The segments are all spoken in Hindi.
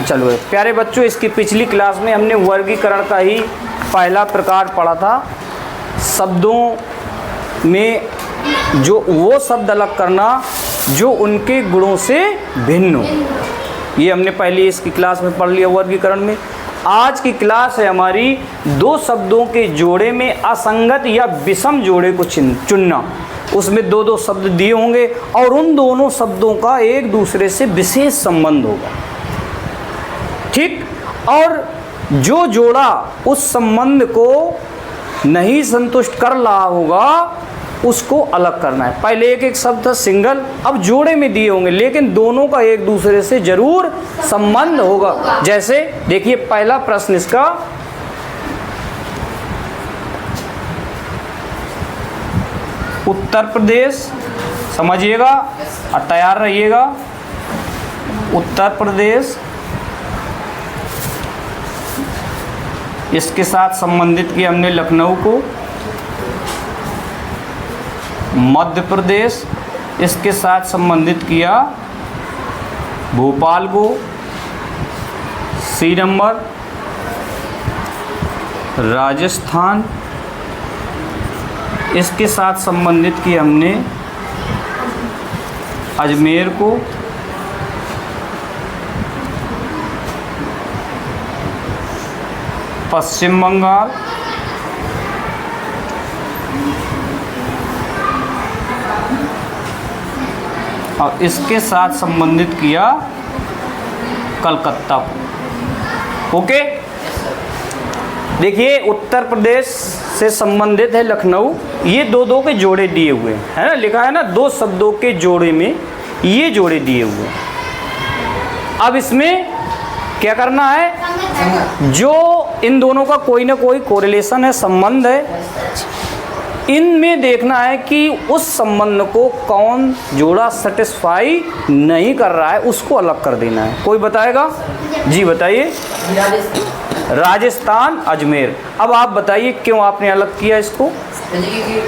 चलो प्यारे बच्चों, इसकी पिछली क्लास में हमने वर्गीकरण का ही पहला प्रकार पढ़ा था। शब्दों में जो वो शब्द अलग करना जो उनके गुणों से भिन्न हो, ये हमने पहले इसकी क्लास में पढ़ लिया वर्गीकरण में। आज की क्लास है हमारी दो शब्दों के जोड़े में असंगत या विषम जोड़े को चुनना। उसमें दो दो शब्द दिए होंगे और उन दोनों शब्दों का एक दूसरे से विशेष संबंध होगा, ठीक। और जो जोड़ा उस संबंध को नहीं संतुष्ट कर रहा होगा उसको अलग करना है। पहले एक एक शब्द था सिंगल, अब जोड़े में दिए होंगे लेकिन दोनों का एक दूसरे से जरूर संबंध होगा। जैसे देखिए पहला प्रश्न इसका, उत्तर प्रदेश, समझिएगा और तैयार रहिएगा। उत्तर प्रदेश, इसके साथ संबंधित किया हमने लखनऊ को। मध्य प्रदेश, इसके साथ संबंधित किया भोपाल को। सी नंबर राजस्थान, इसके साथ संबंधित किया हमने अजमेर को। पश्चिम बंगाल, और इसके साथ संबंधित किया कलकत्ता को। ओके, देखिए उत्तर प्रदेश से संबंधित है लखनऊ। ये दो दो के जोड़े दिए हुए हैं, है ना, लिखा है ना, दो शब्दों के जोड़े में ये जोड़े दिए हुए हैं। अब इसमें क्या करना है, जो इन दोनों का कोई ना कोई कोरिलेशन है, संबंध है, इनमें देखना है कि उस संबंध को कौन जोड़ा सेटिस्फाई नहीं कर रहा है, उसको अलग कर देना है। कोई बताएगा? जी बताइए। राजस्थान, अजमेर। अब आप बताइए क्यों आपने अलग किया इसको? उत्तर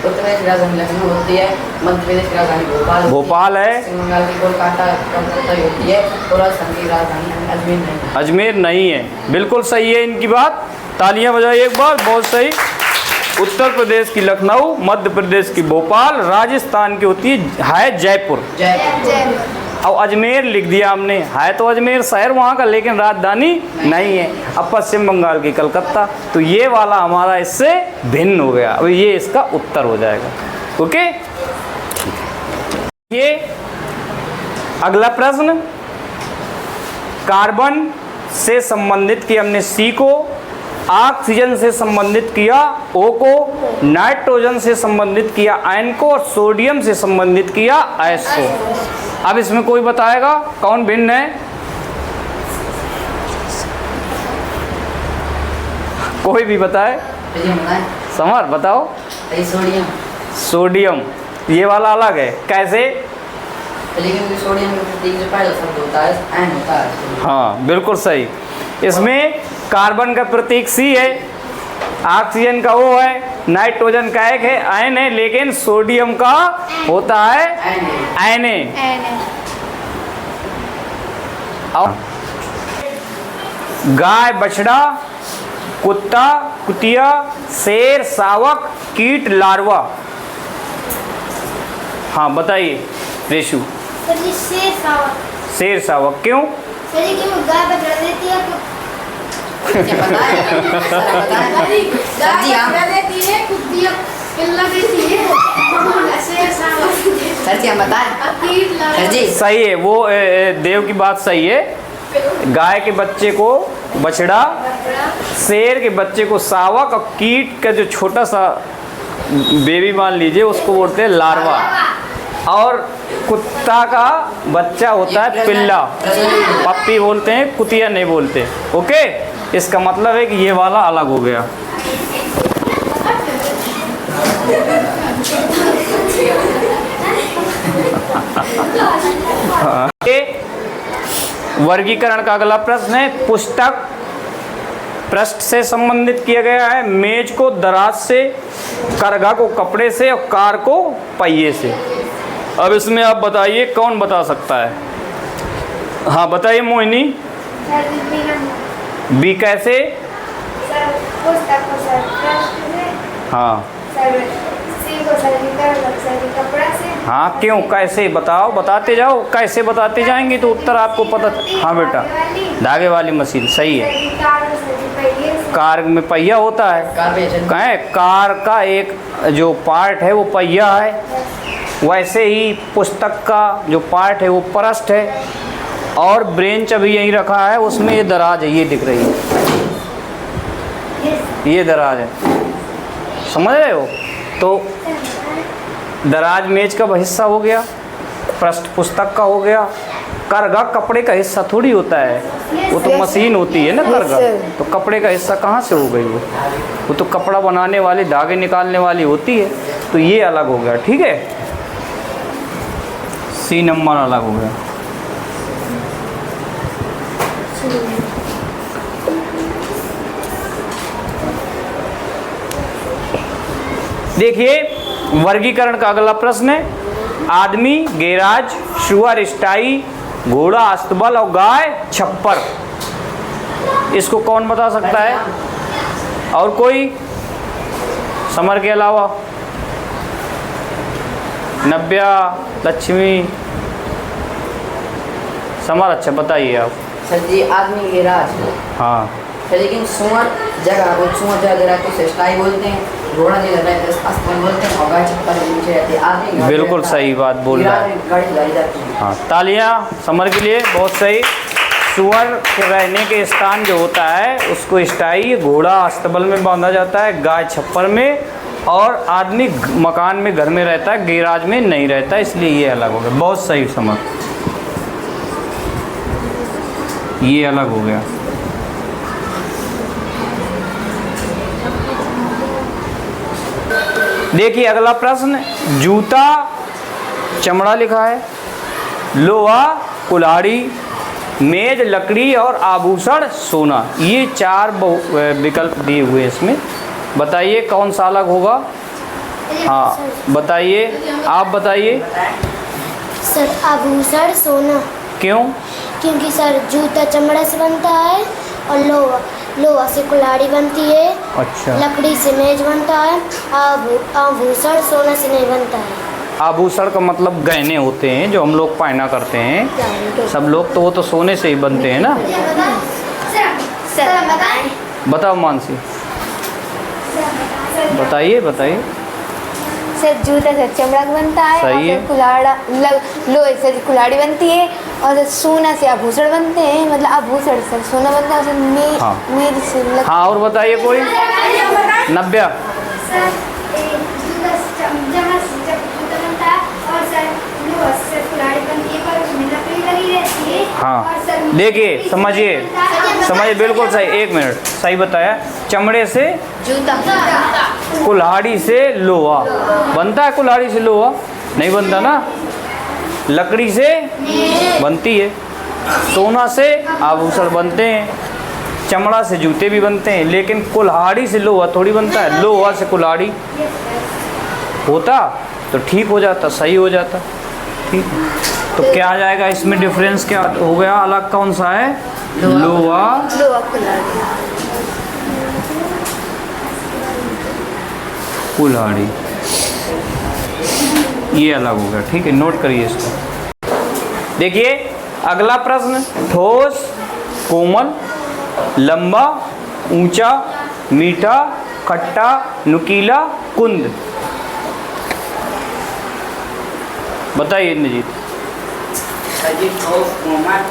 प्रदेश की राजधानी लखनऊ होती है, मध्य प्रदेश की राजधानी भोपाल है, पश्चिम बंगाल की कोलकाता होती है और राजस्थान की राजधानी अजमेर नहीं है। अजमेर नहीं है। बिल्कुल सही है इनकी बात, तालियां बजाइए एक बार, बहुत सही। उत्तर प्रदेश की लखनऊ, मध्य प्रदेश की भोपाल, राजस्थान की होती है जयपुर। अब अजमेर लिख दिया हमने, है तो अजमेर शहर वहाँ का लेकिन राजधानी नहीं है। अब पश्चिम बंगाल की कलकत्ता, तो ये वाला हमारा इससे भिन्न हो गया। अब ये इसका उत्तर हो जाएगा। ओके, ये अगला प्रश्न, कार्बन से संबंधित किया हमने सी को, ऑक्सीजन से संबंधित किया ओ को, नाइट्रोजन से संबंधित किया एन को और सोडियम से संबंधित किया एस को। अब इसमें कोई बताएगा कौन भिन्न है? कोई भी बताए। समर बताओ। सोडियम। सोडियम, ये वाला अलग है, कैसे? लेकिन सोडियम का प्रतीक जो पहला शब्द होता है एन होता है। हाँ बिल्कुल सही। इसमें कार्बन का प्रतीक सी है, ऑक्सीजन का ओ है, नाइट्रोजन का एक है एन है, लेकिन सोडियम का होता है एन ए। और गाय, बछड़ा, कुत्ता, कुतिया, शेर, शावक, कीट, लार्वा। हाँ बताइए रेशु। शेर शावक क्यों? गाय बछड़ा देती है तो सही है, वो देव की बात सही है। गाय के बच्चे को बछड़ा, शेर के बच्चे को शावक और कीट का जो छोटा सा बेबी मान लीजिए उसको बोलते हैं लार्वा, और कुत्ता का बच्चा होता है पिल्ला, पप्पी बोलते हैं, कुतिया नहीं बोलते। ओके, इसका मतलब है कि ये वाला अलग हो गया। वर्गीकरण का अगला प्रश्न है, पुस्तक पृष्ठ से संबंधित किया गया है, मेज को दराज से, करघा को कपड़े से और कार को पहिए से। अब इसमें आप बताइए कौन बता सकता है? हाँ बताइए Mohini. Sir B number. B कैसे? सर पुस्तक को सर पृष्ठ से। हाँ सर सी को सर कपड़ा से। हाँ, क्यों कैसे बताओ, बताते जाओ, कैसे बताते जाएंगे तो उत्तर आपको पता। हाँ बेटा, धागे वाली मशीन सही है। कार को सर पहिए से। कार में पहिया होता है, कार पे चल कहें कार का एक जो पार्ट है वो पहिया है, वैसे ही पुस्तक का जो पार्ट है वो पृष्ठ है, और ब्रेंच अभी यहीं रखा है, उसमें ये दराज है, ये दिख रही है, ये दराज है, समझ रहे हो? तो दराज मेज का हिस्सा हो गया, पृष्ठ पुस्तक का हो गया, करगा कपड़े का हिस्सा थोड़ी होता है, वो तो मशीन होती है ना करगा, तो कपड़े का हिस्सा कहाँ से हो गई वो तो कपड़ा बनाने वाली, धागे निकालने वाली होती है, तो ये अलग हो गया, ठीक है। सी नंबर अलग हो गया। देखिए वर्गीकरण का अगला प्रश्न है, आदमी, गैराज, शुअर स्टाई, घोड़ा अस्तबल और गाय छप्पर। इसको कौन बता सकता है? और कोई समर के अलावा? नव्या, लक्ष्मी, समर, अच्छा बताइए आप। सर जी आदमी गैराज। हाँ सर लेकिन सुअर जगह वो सुअर जगह रहते हैं स्टाई बोलते हैं, घोड़ा जगह रहते हैं अस्तबल बोलते हैं, और गाय छप्पर के पीछे रहती है। आदमी गाड़ी बिल्कुल रहता है, सही बात बोल रहा है। गाड़ी चलाई जाती है। हाँ, तालियां समर के लिए, बहुत सही। सुअर के रहने के स्थान जो होता है उसको स्टाई, घोड़ा अस्तबल में बांधा जाता है, गाय छप्पर में, और आदमी मकान में घर में रहता है, गैराज में नहीं रहता, इसलिए ये अलग हो गया। बहुत सही समर, ये अलग हो गया। देखिए अगला प्रश्न, जूता चमड़ा लिखा है, लोहा कुल्हाड़ी, मेज लकड़ी और आभूषण सोना, ये चार विकल्प दिए हुए इसमें, बताइए कौन सा अलग होगा? हाँ बताइए, आप बताइए। सर आभूषण सोना। क्यों? क्योंकि सर जूता चमड़ा से बनता है, और लोहा से कुल्हाड़ी बनती है, अच्छा, लकड़ी से मेज बनता है, आभूषण सोना से नहीं बनता है। आभूषण का मतलब गहने होते हैं जो हम लोग पहना करते हैं, सब लोग, तो वो तो सोने से ही बनते हैं ना। सर बताएं। बताओ मानसी, बताइए बताइए। सर जूता से चमड़ा बनता है, सही है। और कुल्हाड़ा लोहे से कुल्हाड़ी बनती है, और सोना से आभूषण बनते हैं, मतलब आभूषण सर सोना बनता है, हाँ। मेज से हाँ और बताइए कोई? नव्या। हाँ देखिए, समझिए बिल्कुल सही, एक मिनट, सही बताया। चमड़े से जूता कुल्हाड़ी से लोहा बनता है, कुल्हाड़ी से लोहा नहीं बनता ना, लकड़ी से बनती है, सोना से आभूषण बनते हैं, चमड़ा से जूते भी बनते हैं, लेकिन कुल्हाड़ी से लोहा थोड़ी बनता है। लोहा से कुल्हाड़ी होता तो ठीक हो जाता, सही हो जाता, ठीक है। तो क्या आ जाएगा इसमें, डिफरेंस क्या हो गया, अलग कौन सा है? लोहा कुल्हाड़ी, ये अलग हो गया, ठीक है, नोट करिए इसको। देखिए अगला प्रश्न, ठोस, कोमल, लंबा, ऊंचा, मीठा, खट्टा, नुकीला, कुंद, बताइए इंद्रजीत। सजी ठोस कोमल,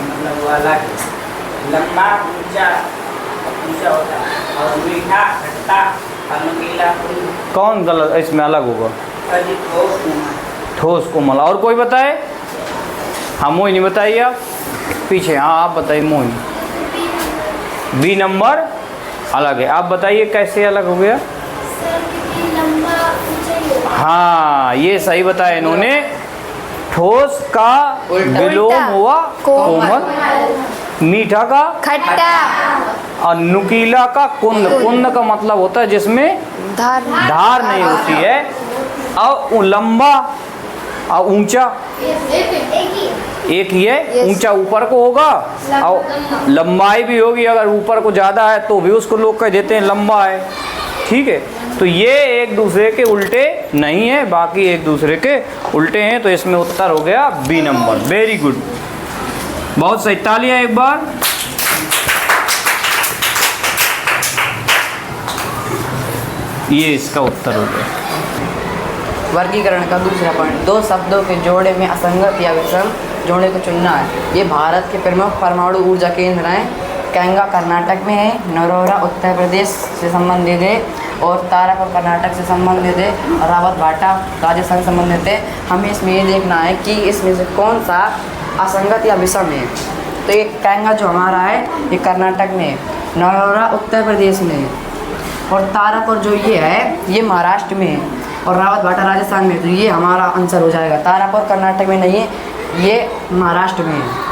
मतलब वाला लंबा ऊंचा होता है, और मीठा खट्टा और नुकीला। कौन गलत इसमें अलग होगा? सजी ठोस कोमल। ठोस कोमल, और कोई बताए? हाँ मोहिनी बताइए आप, पीछे, हाँ आप बताइए मोहिनी। बी नंबर अलग है, आप बताइए कैसे अलग हो गया? हाँ ये सही बताया इन्होंने, ठोस का विलोम हुआ कोमल, मीठा का खट्टा, और नुकीला का कुंद। कुंद का मतलब होता है जिसमें धार धार नहीं होती है, और लंबा और ऊंचा एक ही है। Yes. ऊंचा ऊपर को होगा और लंबाई भी होगी, अगर ऊपर को ज़्यादा है तो भी उसको लोग कह देते हैं लंबा है। ठीक है, तो ये एक दूसरे के उल्टे नहीं है, बाकी एक दूसरे के उल्टे हैं, तो इसमें उत्तर हो गया बी नंबर। वेरी गुड, बहुत सही, तालियां एक बार। ये इसका उत्तर हो गया। वर्गीकरण का दूसरा पॉइंट, दो शब्दों के जोड़े में असंगत या विषम जोड़े को चुनना है। ये भारत के प्रमुख परमाणु ऊर्जा केंद्र हैं। कैंगा कर्नाटक में है, नरोरा उत्तर प्रदेश से संबंधित है, और तारापुर कर्नाटक से संबंधित है, और रावत भाटा राजस्थान से संबंधित है। हमें इसमें ये देखना है कि इसमें से कौन सा असंगत या विषम है। तो ये कैंगा जो हमारा है ये कर्नाटक में है, नरोरा उत्तर प्रदेश में है, और तारापुर जो ये है ये महाराष्ट्र में है, और रावत भाटा राजस्थान में है। तो ये हमारा आंसर हो जाएगा। तारापुर कर्नाटक में नहीं है, ये महाराष्ट्र में है।